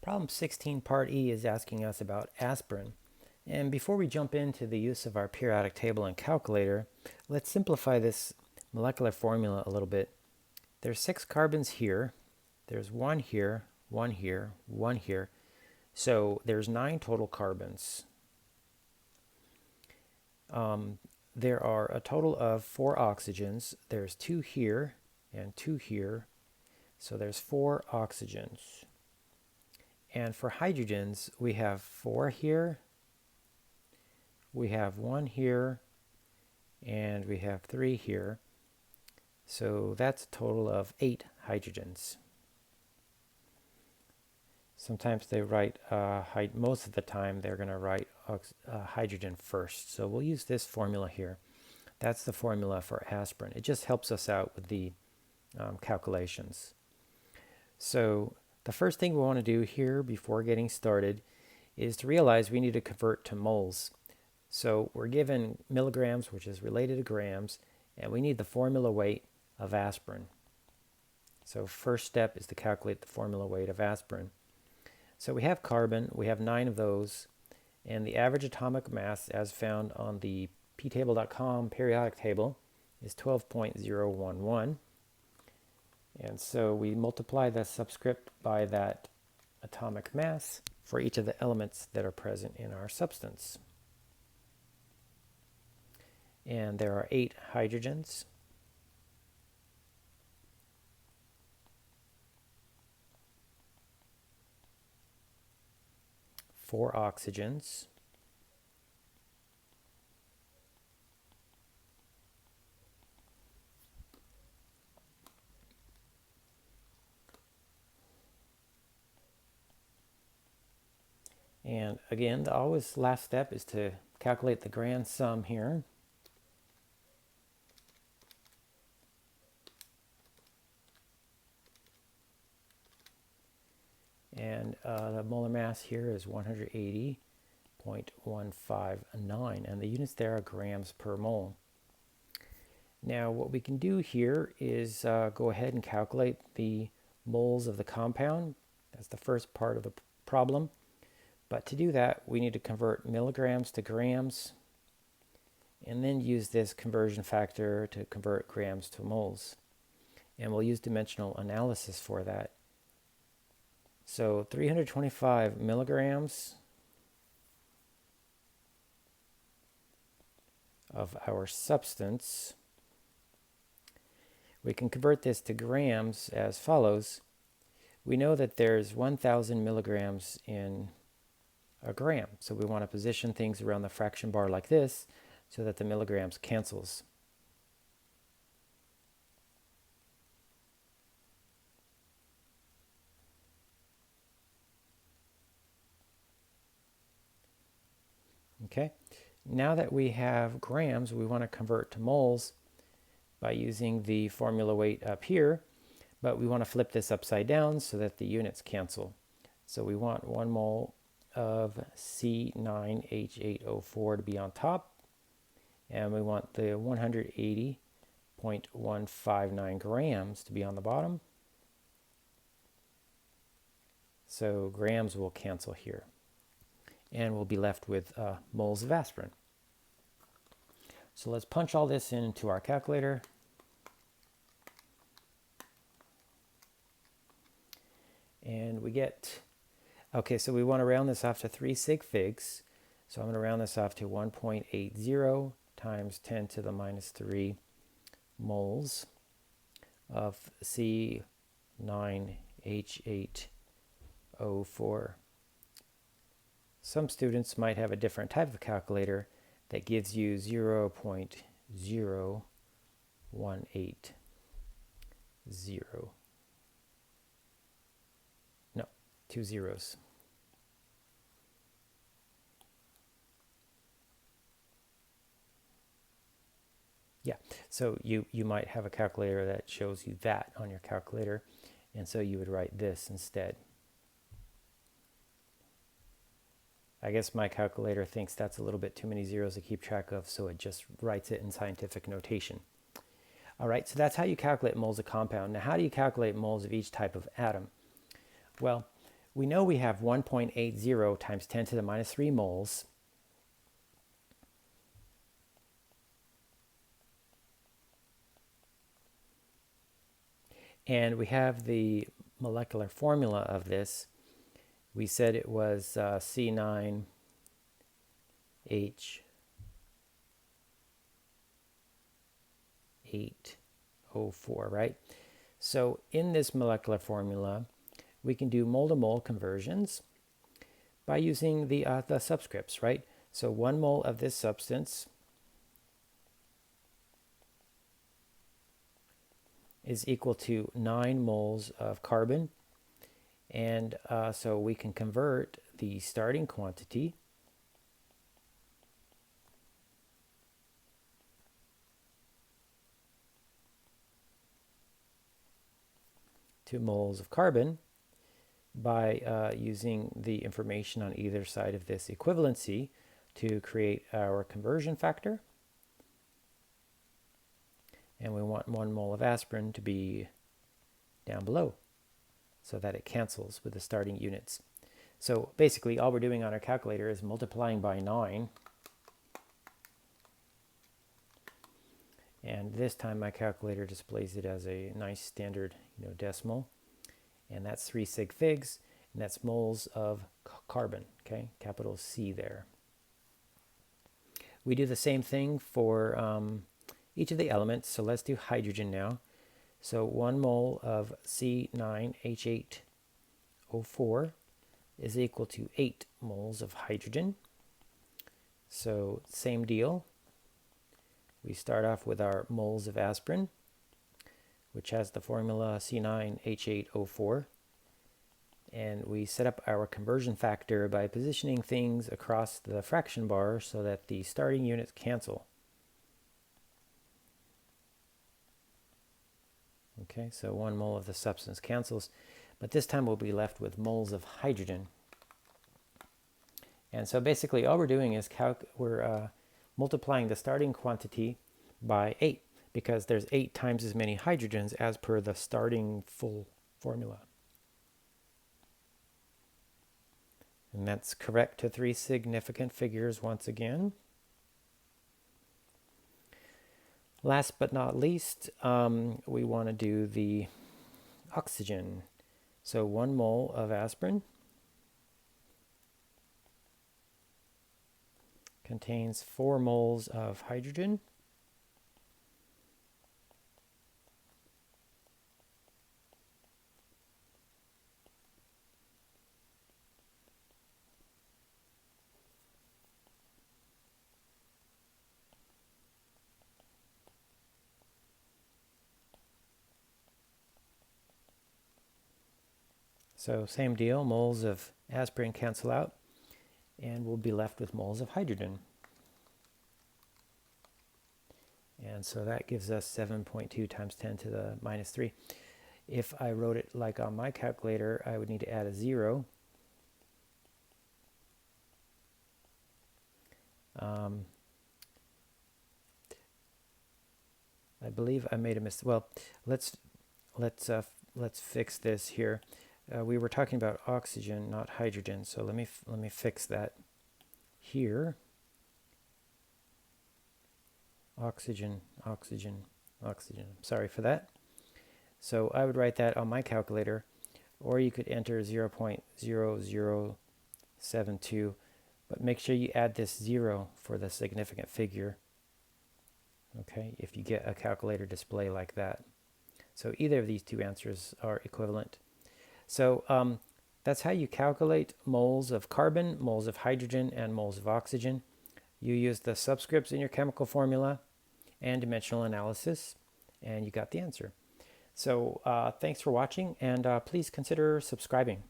Problem 16, Part E is asking us about aspirin. And before we jump into the use of our periodic table and calculator, let's simplify this molecular formula a little bit. There's 6 carbons here. There's 1 here, 1 here, 1 here. So there's 9 total carbons. There are a total of 4 oxygens. There's 2 here and 2 here. So there's 4 oxygens. And for hydrogens, we have 4 here, we have 1 here, and we have 3 here. So that's a total of 8 hydrogens. Sometimes they write, most of the time they're going to write hydrogen first. So we'll use this formula here. That's the formula for aspirin. It just helps us out with the calculations. So the first thing we want to do here before getting started is to realize we need to convert to moles. So we're given milligrams, which is related to grams, and we need the formula weight of aspirin. So first step is to calculate the formula weight of aspirin. So we have carbon, we have 9 of those, and the average atomic mass as found on the ptable.com periodic table is 12.011. And so we multiply the subscript by that atomic mass for each of the elements that are present in our substance. And there are 8 hydrogens. Four oxygens. And again, the always last step is to calculate the grand sum here. And the molar mass here is 180.159, and the units there are grams per mole. Now what we can do here is go ahead and calculate the moles of the compound. That's the first part of the problem. But to do that, we need to convert milligrams to grams, and then use this conversion factor to convert grams to moles. And we'll use dimensional analysis for that. So 325 milligrams of our substance. We can convert this to grams as follows. We know that there's 1,000 milligrams in a gram. So we want to position things around the fraction bar like this so that the milligrams cancels. Okay, now that we have grams, we want to convert to moles by using the formula weight up here, but we want to flip this upside down so that the units cancel. So we want 1 mole of C9H8O4 to be on top, and we want the 180.159 grams to be on the bottom. So grams will cancel here, and we'll be left with moles of aspirin. So let's punch all this into our calculator. And we get, okay, so we want to round this off to 3 sig figs. So I'm going to round this off to 1.80 times 10 to the minus 3 moles of C9H8O4. Some students might have a different type of calculator that gives you 0.0180. No, 2 zeros. Yeah, so you might have a calculator that shows you that on your calculator, and so you would write this instead. I guess my calculator thinks that's a little bit too many zeros to keep track of, so it just writes it in scientific notation. All right, so that's how you calculate moles of compound. Now, how do you calculate moles of each type of atom? Well, we know we have 1.80 times 10 to the minus 3 moles. And we have the molecular formula of this. We said it was C9H04, right? So in this molecular formula, we can do mole-to-mole conversions by using the subscripts, right? So 1 mole of this substance is equal to 9 moles of carbon. And so we can convert the starting quantity to moles of carbon by using the information on either side of this equivalency to create our conversion factor. And we want 1 mole of aspirin to be down below so that it cancels with the starting units. So basically all we're doing on our calculator is multiplying by 9. And this time my calculator displays it as a nice standard decimal. And that's 3 sig figs, and that's moles of carbon, okay? Capital C there. We do the same thing for each of the elements. So let's do hydrogen now. So 1 mole of C9H8O4 is equal to 8 moles of hydrogen. So same deal. We start off with our moles of aspirin, which has the formula C9H8O4. And we set up our conversion factor by positioning things across the fraction bar so that the starting units cancel. Okay, so 1 mole of the substance cancels, but this time we'll be left with moles of hydrogen. And so basically all we're doing is we're multiplying the starting quantity by 8, because there's 8 times as many hydrogens as per the starting full formula. And that's correct to 3 significant figures once again. Last but not least, we want to do the oxygen. So 1 mole of aspirin contains 4 moles of hydrogen. So same deal, moles of aspirin cancel out, and we'll be left with moles of hydrogen. And so that gives us 7.2 times 10 to the minus 3. If I wrote it like on my calculator, I would need to add a 0. I believe I made a mistake. Well, let's fix this here. We were talking about oxygen, not hydrogen. So let me fix that here. Oxygen, oxygen, oxygen. Sorry for that. So I would write that on my calculator, or you could enter 0.0072, but make sure you add this 0 for the significant figure. Okay, if you get a calculator display like that. So either of these two answers are equivalent. So that's how you calculate moles of carbon, moles of hydrogen, and moles of oxygen. You use the subscripts in your chemical formula and dimensional analysis, and you got the answer. So thanks for watching, and please consider subscribing.